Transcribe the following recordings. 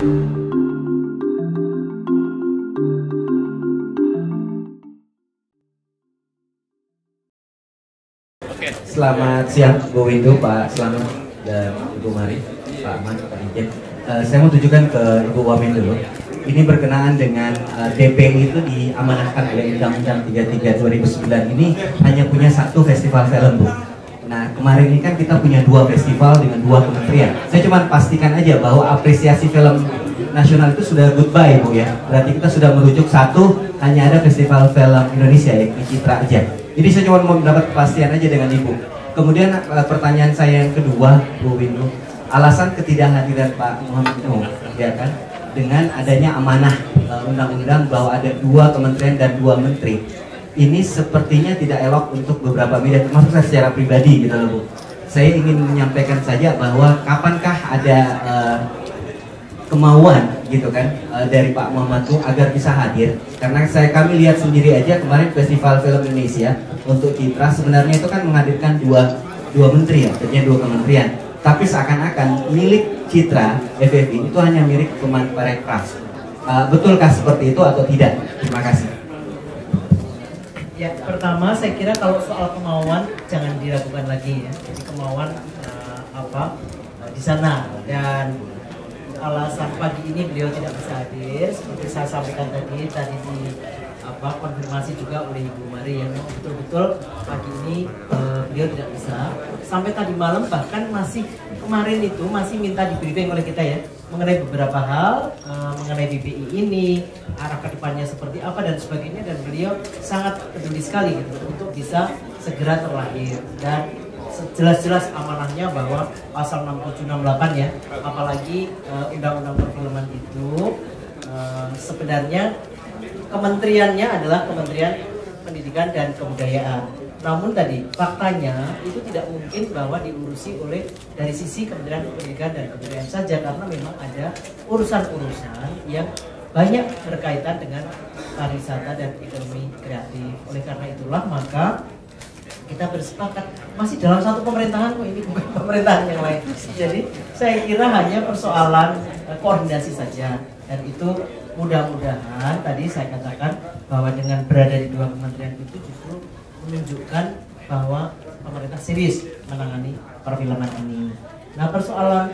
Selamat siang Bu Windu, Pak Slamet dan Ibu Mari, Pak Ahmad, Pak Ijen. Saya mau tujukan ke Ibu Wamen dulu. Ini berkenaan dengan DPI itu diamanahkan oleh Undang-Undang 33 2009 ini hanya punya satu festival film, Bu. Nah, kemarin ini kan kita punya dua festival dengan dua kementerian. Saya cuma pastikan aja bahwa apresiasi film nasional itu sudah goodbye, Bu ya. Berarti kita sudah merujuk satu, hanya ada festival film Indonesia yakni Citra aja. Jadi saya cuma mau mendapat kepastian aja dengan Ibu. Kemudian pertanyaan saya yang kedua, Bu Windu, alasan ketidakhadiran Pak Muhammad Nuh, ya kan, dengan adanya amanah undang-undang bahwa ada dua kementerian dan dua menteri, ini sepertinya tidak elok untuk beberapa media, termasuk saya secara pribadi gitu loh, Bu. Saya ingin menyampaikan saja bahwa kapankah ada kemauan gitu kan dari Pak Muhammad Nuh agar bisa hadir, karena kami lihat sendiri aja kemarin Festival Film Indonesia untuk Citra sebenarnya itu kan menghadirkan dua menteri ya, artinya dua kementerian, tapi seakan-akan milik Citra FFI itu hanya milik Kemenparekraf. Betulkah seperti itu atau tidak? Terima kasih. Ya, pertama saya kira kalau soal kemauan jangan diragukan lagi ya. Jadi kemauan di sana, dan alasan pagi ini beliau tidak bisa hadir seperti saya sampaikan tadi di konfirmasi juga oleh Ibu Mari yang betul-betul pagi ini beliau tidak bisa. Sampai tadi malam bahkan kemarin itu masih minta di briefing oleh kita ya mengenai beberapa hal mengenai BPI ini, arah ke depannya seperti apa dan sebagainya, dan beliau sangat peduli sekali gitu untuk bisa segera terlahir. Dan jelas-jelas amanahnya bahwa pasal 6768 ya, apalagi undang-undang perfilman itu sebenarnya kementeriannya adalah Kementerian Pendidikan dan Kebudayaan. Namun tadi faktanya itu tidak mungkin bahwa diurusi oleh dari sisi Kementerian Pendidikan dan Kebudayaan saja, karena memang ada urusan-urusan yang banyak berkaitan dengan pariwisata dan ekonomi kreatif. Oleh karena itulah maka kita bersepakat masih dalam satu pemerintahan kok, ini bukan pemerintahan yang lain. Jadi saya kira hanya persoalan koordinasi saja, dan itu mudah-mudahan tadi saya katakan bahwa dengan berada di dua kementerian itu justru menunjukkan bahwa pemerintah serius menangani perfilman ini. Nah, persoalan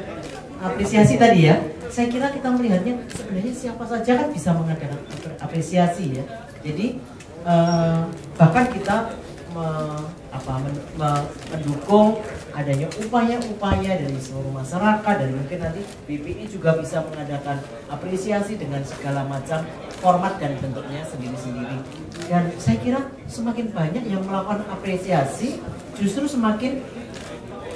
apresiasi tadi ya, saya kira kita melihatnya sebenarnya siapa saja kan bisa mengadakan apresiasi ya. Jadi bahkan kita mendukung adanya upaya-upaya dari seluruh masyarakat, dan mungkin nanti BPI juga bisa mengadakan apresiasi dengan segala macam format dan bentuknya sendiri-sendiri. Dan saya kira semakin banyak yang melakukan apresiasi justru semakin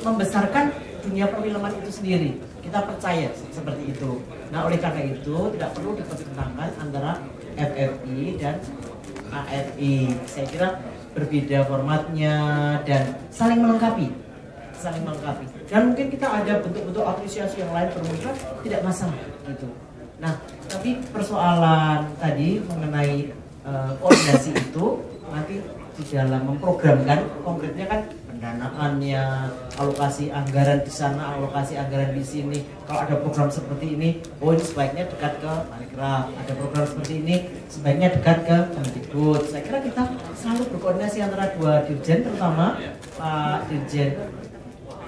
membesarkan dunia perfilman itu sendiri. Kita percaya seperti itu. Nah, oleh karena itu tidak perlu dipertentangkan antara FFI dan AFI. Saya kira berbeda formatnya dan saling melengkapi. Dan mungkin kita ada bentuk-bentuk apresiasi yang lain bermunculan, tidak masalah gitu. Nah, tapi persoalan tadi mengenai koordinasi itu nanti di dalam memprogramkan konkretnya kan pendanaannya, alokasi anggaran di sana, alokasi anggaran di sini. Kalau ada program seperti ini, oh ini sebaiknya dekat ke Parekraf. Ada program seperti ini, sebaiknya dekat ke Kemdikbud. Saya kira kita selalu berkoordinasi antara dua dirjen, terutama Pak Dirjen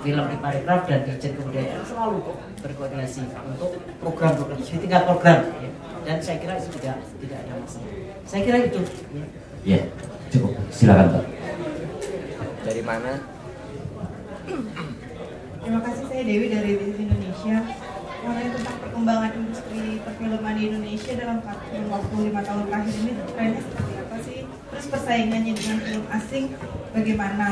Film di Parekraf dan Dirjen Kebudayaan selalu berkoordinasi untuk program-program di tingkat program. Ya. Dan saya kira itu tidak ada masalah. Saya kira itu. Ya, cukup. Silakan Pak. Dari mana? Terima kasih, saya Dewi dari Bisnis Indonesia. Mengenai tentang perkembangan industri perfilman di Indonesia dalam waktu 5 tahun terakhir ini, trennya seperti apa sih? Terus persaingannya dengan film asing bagaimana?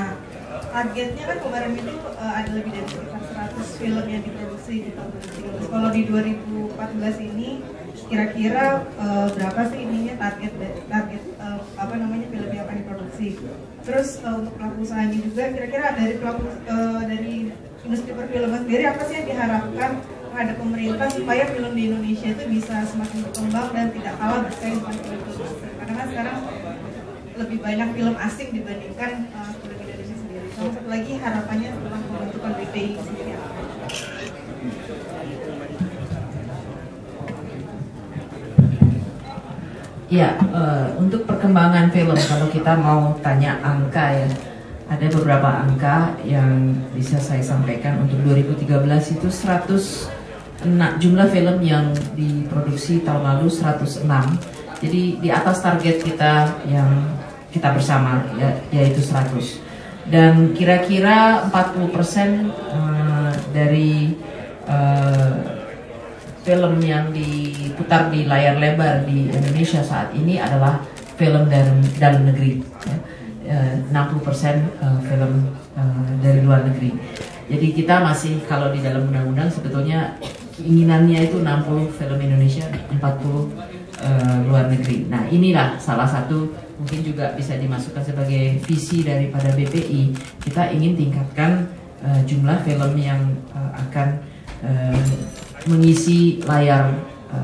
Targetnya kan kemarin itu ada lebih dari 100 film yang diproduksi di tahun 2013. Kalau di 2014 ini kira-kira berapa sih ininya target film yang akan diproduksi? Terus untuk pelaku usahanya juga kira-kira dari industri perfilman sendiri apa sih yang diharapkan terhadap pemerintah supaya film di Indonesia itu bisa semakin berkembang dan tidak kalah bersaing dengan film-film asing? Karena kan sekarang lebih banyak film asing dibandingkan film Indonesia sendiri. Sama satu lagi harapannya tentang pembentukan BPI sendiri apa? Ya, untuk perkembangan film, kalau kita mau tanya angka ya, ada beberapa angka yang bisa saya sampaikan. Untuk 2013 itu jumlah film yang diproduksi tahun lalu 106. Jadi di atas target kita yang kita bersama yaitu 100. Dan kira-kira 40% dari film yang diputar di layar lebar di Indonesia saat ini adalah film dalam negeri, ya. 60% film dari luar negeri. Jadi kita masih, kalau di dalam undang-undang sebetulnya keinginannya itu 60 film Indonesia, 40 luar negeri. Nah, inilah salah satu mungkin juga bisa dimasukkan sebagai visi daripada BPI. Kita ingin tingkatkan jumlah film yang akan mengisi layar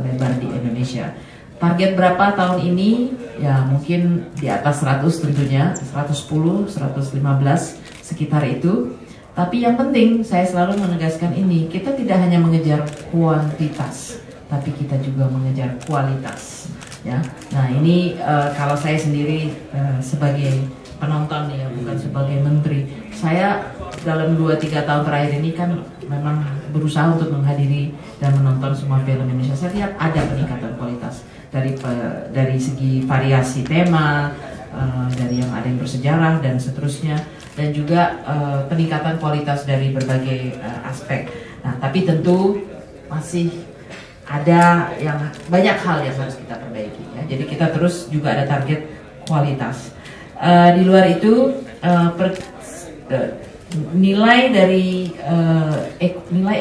lebar di Indonesia. Target berapa tahun ini? Ya mungkin di atas 100 tentunya, 110, 115 sekitar itu. Tapi yang penting saya selalu menegaskan ini, kita tidak hanya mengejar kuantitas, tapi kita juga mengejar kualitas. Ya, nah ini kalau saya sendiri sebagai penonton ya, bukan sebagai menteri, saya dalam 2-3 tahun terakhir ini kan memang berusaha untuk menghadiri dan menonton semua film Indonesia. Saya lihat ada peningkatan kualitas dari segi variasi tema, dari yang ada yang bersejarah dan seterusnya, dan juga peningkatan kualitas dari berbagai aspek. Nah, tapi tentu masih ada yang banyak hal yang harus kita perbaiki ya. Jadi kita terus juga ada target kualitas. Di luar itu nilai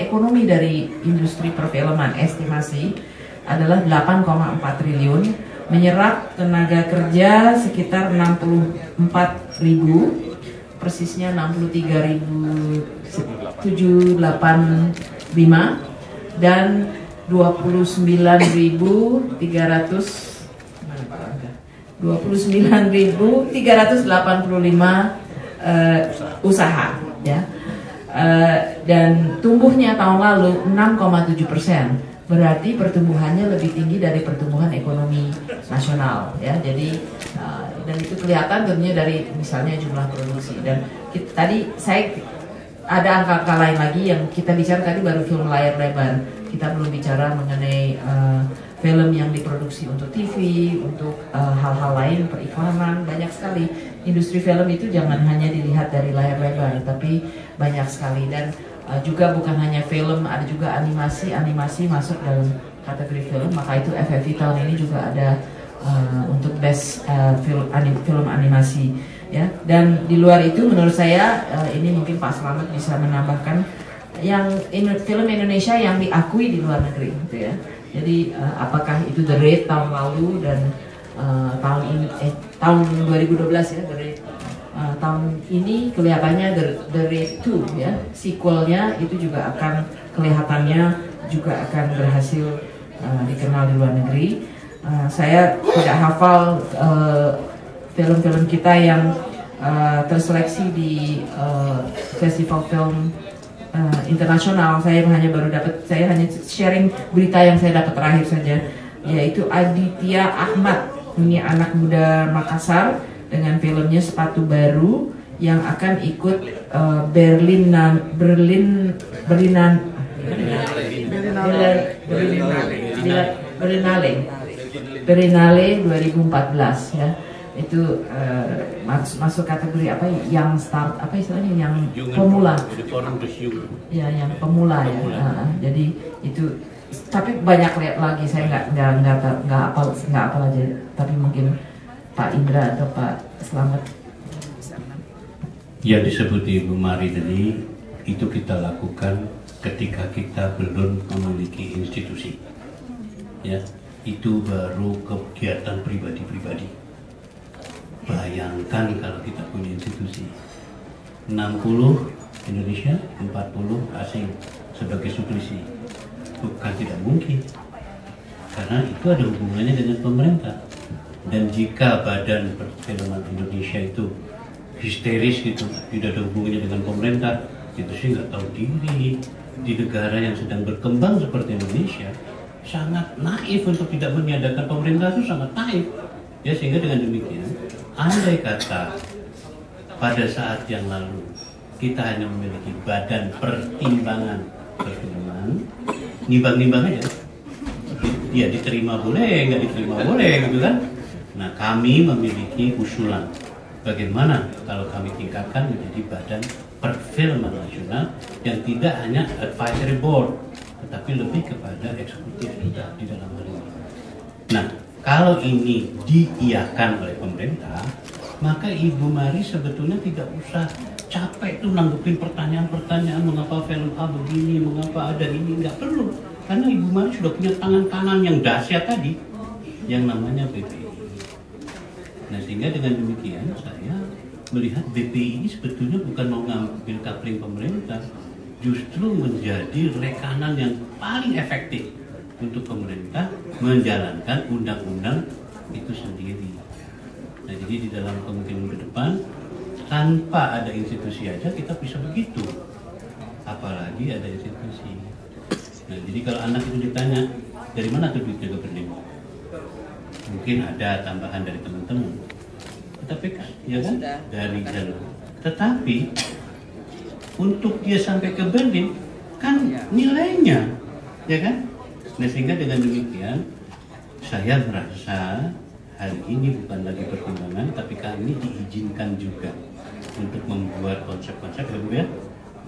ekonomi dari industri perfilman estimasi adalah 8,4 triliun, menyerap tenaga kerja sekitar 64.000, persisnya 63.785, dan 29.385 usaha ya. Dan tumbuhnya tahun lalu 6,7%, berarti pertumbuhannya lebih tinggi dari pertumbuhan ekonomi nasional ya. Jadi dan itu kelihatan tentunya dari misalnya jumlah produksi. Dan tadi saya ada angka-angka lain lagi yang kita bicara tadi, baru film layar lebar. Kita belum bicara mengenai film yang diproduksi untuk TV, untuk hal-hal lain, periklanan, banyak sekali. Industri film itu jangan hanya dilihat dari layar lebar, tapi banyak sekali. Dan juga bukan hanya film, ada juga animasi masuk dalam kategori film. Maka itu FFI tahun ini juga ada untuk best film animasi ya. Dan di luar itu menurut saya ini mungkin Pak Slamet bisa menambahkan yang film Indonesia yang diakui di luar negeri gitu ya. Jadi apakah itu The Raid tahun lalu dan tahun 2012 ya, The Raid tahun ini kelihatannya The Raid 2 ya, sequelnya itu juga akan kelihatannya juga akan berhasil dikenal di luar negeri. Saya tidak hafal film-film kita yang terseleksi di festival film internasional. Saya hanya sharing berita yang saya dapat terakhir saja, yaitu Aditya Ahmad, ini anak muda Makassar dengan filmnya Sepatu Baru yang akan ikut Berlinale 2014 ya. Itu masuk kategori apa yang start, apa istilahnya, yang pemula ya, yang pemula ya. Jadi itu, tapi banyak lagi saya nggak apa aja, tapi mungkin Pak Indra atau Pak Slamet. Ya, disebut Ibu Mari tadi, itu kita lakukan ketika kita belum memiliki institusi ya. Itu baru kegiatan pribadi-pribadi. Bayangkan kalau kita punya institusi, 60 Indonesia, 40 asing sebagai suplisi. Bukan tidak mungkin, karena itu ada hubungannya dengan pemerintah. Dan jika Badan Perfilman Indonesia itu histeris gitu, tidak ada hubungannya dengan pemerintah, itu sih nggak tahu diri. Di negara yang sedang berkembang seperti Indonesia, sangat naif untuk tidak meniadakan pemerintah, itu sangat naif. Ya, sehingga dengan demikian, andai kata pada saat yang lalu kita hanya memiliki badan pertimbangan perfilman, nimbang-nimbang aja, ya diterima boleh, nggak diterima boleh, gitu kan. Nah, kami memiliki usulan bagaimana kalau kami tingkatkan menjadi badan perfilman nasional yang tidak hanya advisory board, tetapi lebih kepada eksekutif juga di dalam hal ini. Nah, kalau ini diiyakan oleh pemerintah, maka Ibu Mari sebetulnya tidak usah capek tuh nanggepin pertanyaan-pertanyaan mengapa film A begini, mengapa ada ini, nggak perlu. Karena Ibu Mari sudah punya tangan kanan yang dahsyat tadi, yang namanya BPI. Nah, sehingga dengan demikian saya melihat BPI ini sebetulnya bukan mau ngambil kapling pemerintah, justru menjadi rekanan yang paling efektif untuk pemerintah menjalankan undang-undang itu sendiri. Nah, jadi di dalam kemungkinan ke depan, tanpa ada institusi aja kita bisa begitu, apalagi ada institusi. Nah, jadi kalau anak itu ditanya, dari mana tuh duitnya Gubernur? Mungkin ada tambahan dari teman-teman, tetapi kan, ya kan, dari jalur. Tetapi untuk dia sampai ke Berlin kan nilainya, ya kan? Nah, sehingga dengan demikian saya merasa hari ini bukan lagi pertimbangan, tapi kami diizinkan juga untuk membuat konsep-konsep ya,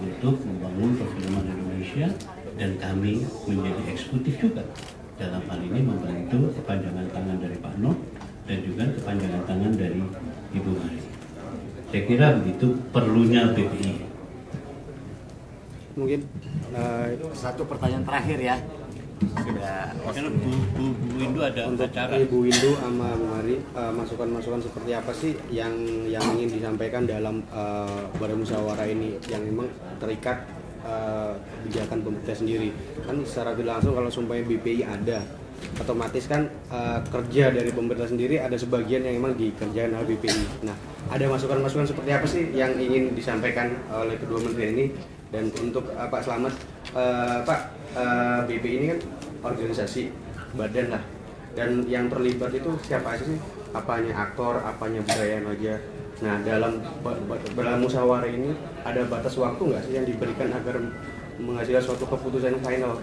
untuk membangun perfilman Indonesia, dan kami menjadi eksekutif juga dalam hal ini membantu kepanjangan tangan dari Pak Noh dan juga kepanjangan tangan dari Ibu Mari. Saya kira begitu perlunya BPI. Mungkin satu pertanyaan terakhir ya. Sudah Karena Bu Windu ada untuk acara. Ibu Windu sama Bu Mari, masukan-masukan seperti apa sih yang ingin disampaikan dalam bermusyawarah ini yang memang terikat kebijakan pemerintah sendiri. Kan secara tidak langsung kalau sumpahnya BPI ada, otomatis kan kerja dari pemerintah sendiri ada sebagian yang memang dikerjakan oleh BPI. Nah, ada masukan-masukan seperti apa sih yang ingin disampaikan oleh kedua menteri ini? Dan untuk Pak Slamet, BPI ini kan organisasi badan lah, dan yang terlibat itu siapa aja sih? Apanya aktor, apanya budaya aja. Nah, dalam musyawarah ini ada batas waktu nggak sih yang diberikan agar menghasilkan suatu keputusan final?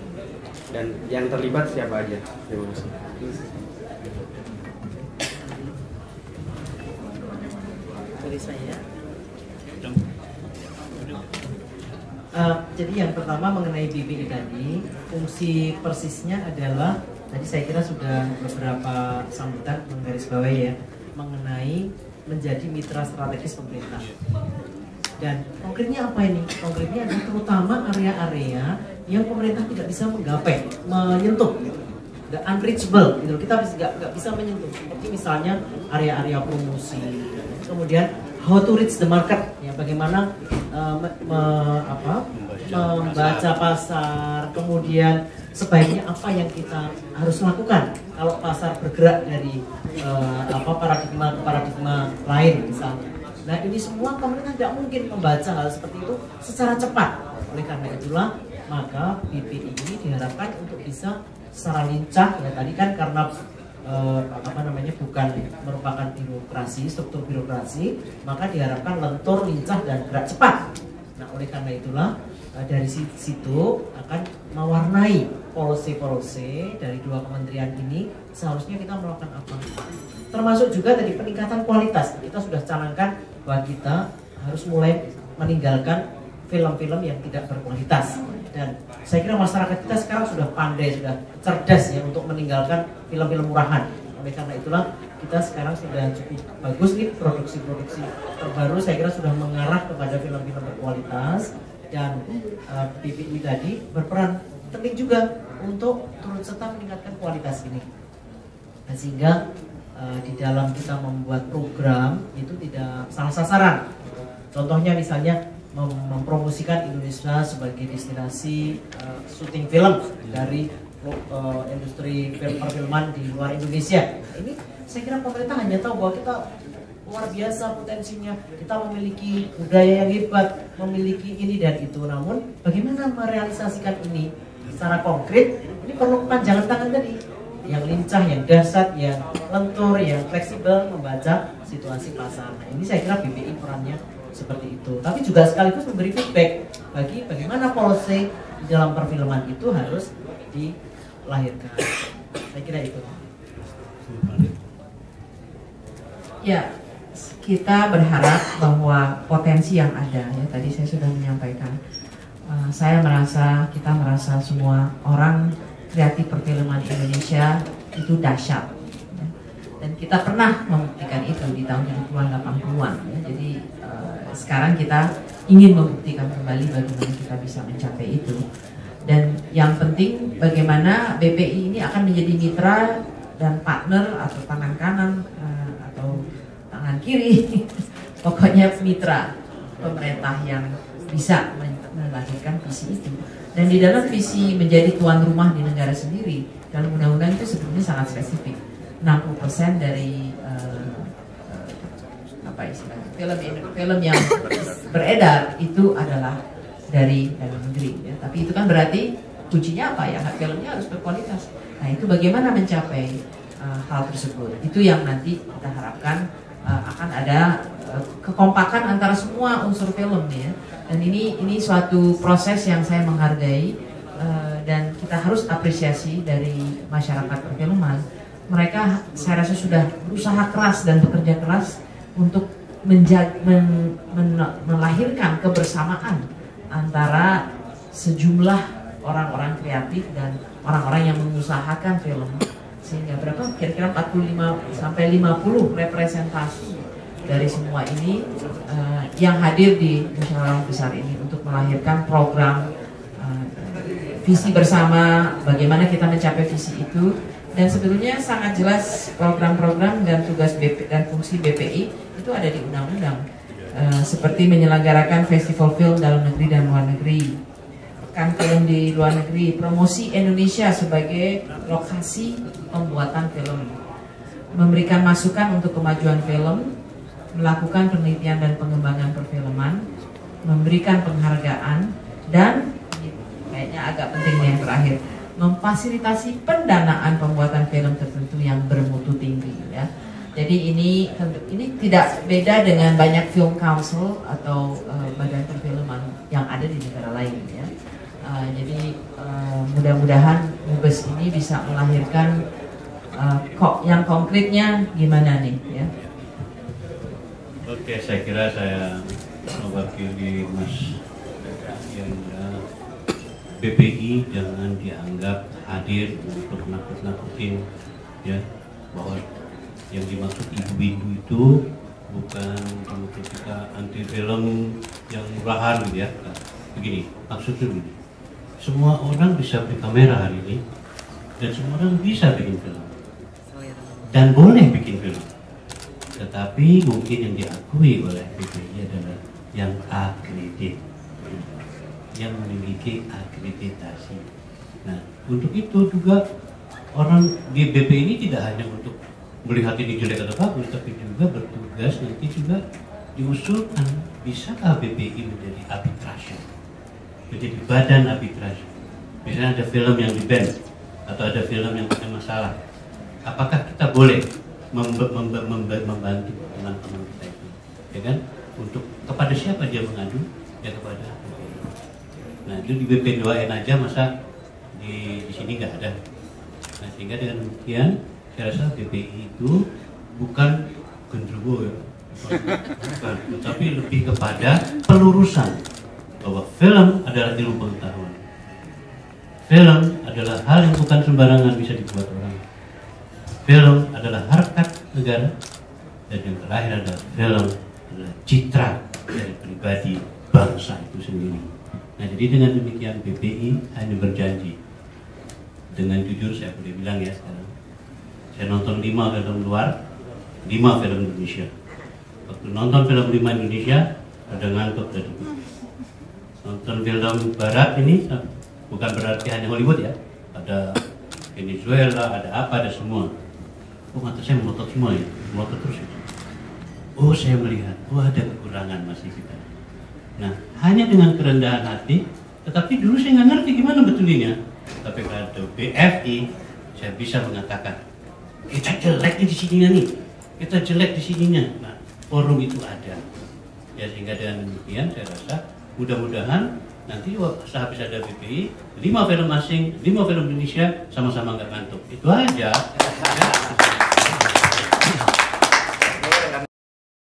Dan yang terlibat siapa aja? Terima kasih. Dari saya. Jadi yang pertama mengenai BPI tadi, fungsi persisnya adalah tadi saya kira sudah beberapa sambutan menggarisbawahi ya, mengenai menjadi mitra strategis pemerintah. Dan konkretnya apa ini? Konkretnya adalah terutama area-area yang pemerintah tidak bisa menggapai, menyentuh, the unreachable, gitu. Kita nggak bisa menyentuh. Seperti misalnya area-area promosi, kemudian how to reach the market, ya bagaimana membaca pasar, kemudian sebaiknya apa yang kita harus lakukan kalau pasar bergerak dari paradigma ke paradigma lain misalnya. Nah, ini semua pemerintah tidak mungkin membaca hal seperti itu secara cepat. Oleh karena itulah maka BPI ini diharapkan untuk bisa secara lincah, ya tadi kan karena bukan merupakan birokrasi, struktur birokrasi, maka diharapkan lentur, lincah, dan gerak cepat. Nah, oleh karena itulah dari situ akan mewarnai policy dari dua kementerian ini. Seharusnya kita melakukan apa? Termasuk juga tadi peningkatan kualitas. Kita sudah canangkan bahwa kita harus mulai meninggalkan film-film yang tidak berkualitas. Dan saya kira masyarakat kita sekarang sudah pandai, sudah cerdas ya untuk meninggalkan film-film murahan. Oleh karena itulah kita sekarang sudah cukup bagus nih produksi-produksi terbaru, saya kira sudah mengarah kepada film-film berkualitas. Dan BPI tadi berperan penting juga untuk turut serta meningkatkan kualitas ini. Nah, sehingga di dalam kita membuat program itu tidak salah sasaran. Contohnya misalnya mempromosikan Indonesia sebagai destinasi syuting film dari industri perfilman di luar Indonesia. Ini saya kira pemerintah hanya tahu bahwa kita luar biasa potensinya, kita memiliki budaya yang hebat, memiliki ini dan itu. Namun bagaimana merealisasikan ini secara konkret Ini perlu kepanjangan tangan tadi, yang lincah, yang dasar, yang lentur, yang fleksibel membaca situasi pasar. Nah, ini saya kira BPI perannya seperti itu. Tapi juga sekaligus memberi feedback bagi bagaimana policy di dalam perfilman itu harus dilahirkan. Saya kira itu. Ya, kita berharap bahwa potensi yang ada, ya tadi saya sudah menyampaikan. Kita merasa semua orang kreatif perfilman Indonesia itu dahsyat. Ya. Dan kita pernah membuktikan itu di tahun 70-an 80-an. Ya. Jadi sekarang kita ingin membuktikan kembali bagaimana kita bisa mencapai itu. Dan yang penting bagaimana BPI ini akan menjadi mitra dan partner atau tangan kanan atau tangan kiri, pokoknya mitra pemerintah yang bisa melahirkan visi itu. Dan di dalam visi menjadi tuan rumah di negara sendiri, dalam undang-undang itu sebetulnya sangat spesifik. 60% dari film yang beredar itu adalah dari dalam negeri. Ya. Tapi itu kan berarti kuncinya apa ya? Filmnya harus berkualitas. Nah itu bagaimana mencapai hal tersebut? Itu yang nanti kita harapkan akan ada kekompakan antara semua unsur film ya. Dan ini suatu proses yang saya menghargai dan kita harus apresiasi dari masyarakat perfilman. Mereka saya rasa sudah berusaha keras dan bekerja keras untuk melahirkan kebersamaan antara sejumlah orang-orang kreatif dan orang-orang yang mengusahakan film. Sehingga berapa kira-kira 45 sampai 50 representasi dari semua ini yang hadir di musyawarah besar ini untuk melahirkan program visi bersama, bagaimana kita mencapai visi itu. Dan sebetulnya sangat jelas program-program dan tugas dan fungsi BPI itu ada di undang-undang, seperti menyelenggarakan festival film dalam negeri dan luar negeri, pekan film di luar negeri, promosi Indonesia sebagai lokasi pembuatan film, memberikan masukan untuk kemajuan film, melakukan penelitian dan pengembangan perfilman, memberikan penghargaan, dan kayaknya agak penting yang terakhir, memfasilitasi pendanaan pembuatan film tertentu yang bermutu tinggi ya. Jadi ini tidak beda dengan banyak film council atau badan perfilman yang ada di negara lain ya. Jadi mudah-mudahan Mubes ini bisa melahirkan yang konkretnya gimana nih ya. Oke, saya kira saya mewakili Mas Yandra. BPI jangan dianggap hadir untuk nakut-nakutin ya, bahwa yang dimaksud ibu-ibu itu bukan kita anti film yang murahan gitu ya. Nah, begini, maksudnya begini, semua orang bisa beli kamera hari ini dan semua orang bisa bikin film dan boleh bikin film, tetapi mungkin yang diakui oleh BPI adalah yang akredit, yang memiliki akreditasi. Nah, untuk itu juga orang di BP ini tidak hanya untuk melihat ini jelek atau bagus, tapi juga bertugas nanti juga diusulkan, bisakah BPI menjadi arbitrase, menjadi badan arbitrase. Misalnya ada film yang di-ban atau ada film yang punya masalah, apakah kita boleh membantu teman-teman kita itu, ya kan? Untuk kepada siapa dia mengadu? Ya kepada BPI. Nah itu di BP2N aja, masa di sini nggak ada. Nah sehingga dengan demikian saya rasa BPI itu bukan genderuwo ya, bukan, tetapi lebih kepada pelurusan bahwa film adalah ilmu pengetahuan. Film adalah hal yang bukan sembarangan bisa dibuat orang. Film adalah harkat negara, dan yang terakhir adalah film adalah citra dari pribadi bangsa itu sendiri. Nah jadi dengan demikian BPI hanya berjanji, dengan jujur saya boleh bilang ya sekarang, saya nonton 5 film luar, 5 film Indonesia. Waktu nonton film 5 Indonesia ada ngantuk tadi. Nonton film Barat ini bukan berarti hanya Hollywood ya, ada Venezuela, ada apa, ada semua. Oh mata saya melotot semua ya, melotot terus ya. Oh saya melihat, oh ada kekurangan masih kita. Nah hanya dengan kerendahan hati, tetapi dulu saya nggak ngerti gimana betulinnya. Tapi pada BFI saya bisa mengatakan kita jelek di sininya nih, kita jelek di sininya. Nah, forum itu ada. Ya sehingga dengan demikian saya rasa mudah-mudahan nanti sehabis ada BPI 5 film asing, 5 film Indonesia sama-sama nggak ngantuk. Itu aja. Ya.